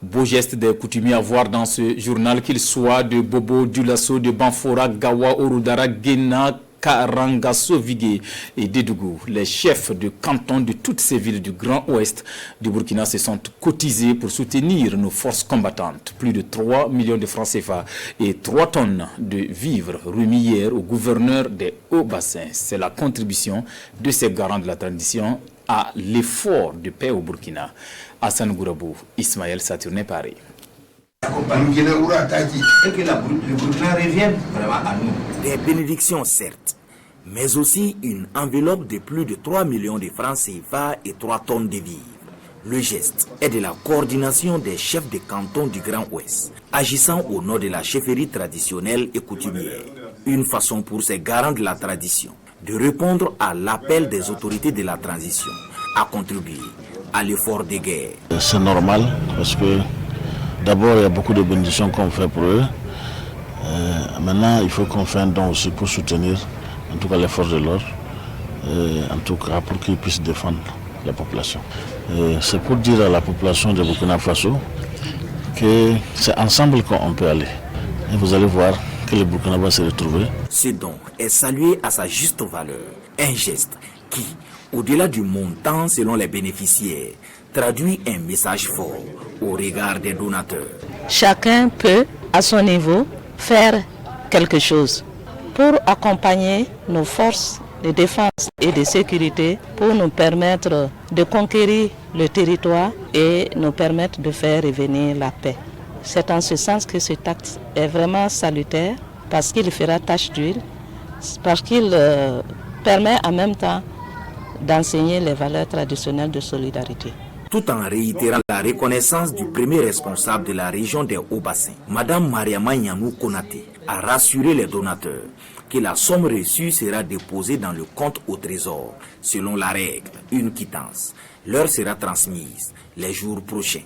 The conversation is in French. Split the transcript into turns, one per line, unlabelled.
Beau geste des coutumiers à voir dans ce journal, qu'il soit de Bobo, Dioulasso, de Banfora, Gawa, Orudara, Guéna, Karangaso, Vigué et Dédougou. Les chefs de canton de toutes ces villes du Grand Ouest du Burkina se sont cotisés pour soutenir nos forces combattantes. Plus de 3 millions de francs CFA et 3 tonnes de vivres remis hier au gouverneur des Hauts-Bassins. C'est la contribution de ces garants de la tradition à l'effort de paix au Burkina. Hassan Gourabou, Ismaël Saturné, Paris.
Des bénédictions certes, mais aussi une enveloppe de plus de 3 millions de francs CFA et 3 tonnes de vivres. Le geste est de la coordination des chefs de canton du Grand Ouest, agissant au nom de la chefferie traditionnelle et coutumière. Une façon pour ces garants de la tradition de répondre à l'appel des autorités de la transition, à contribuer à l'effort de guerre.
C'est normal parce que d'abord, il y a beaucoup de bénédictions qu'on fait pour eux. Maintenant, il faut qu'on fasse un don aussi pour soutenir, en tout cas, les forces de l'ordre, en tout cas pour qu'ils puissent défendre la population. C'est pour dire à la population de Burkina Faso que c'est ensemble qu'on peut aller. Et vous allez voir que le Burkina va se retrouver.
Ce don est salué à sa juste valeur. Un geste qui, au-delà du montant selon les bénéficiaires, traduit un message fort au regard des donateurs.
Chacun peut, à son niveau, faire quelque chose pour accompagner nos forces de défense et de sécurité pour nous permettre de conquérir le territoire et nous permettre de faire revenir la paix. C'est en ce sens que cet acte est vraiment salutaire parce qu'il fera tache d'huile, parce qu'il permet en même temps d'enseigner les valeurs traditionnelles de solidarité.
Tout en réitérant la reconnaissance du premier responsable de la région des Hauts-Bassins, Mme Mariama Nyanou Konaté a rassuré les donateurs que la somme reçue sera déposée dans le compte au trésor. Selon la règle, une quittance leur sera transmise les jours prochains.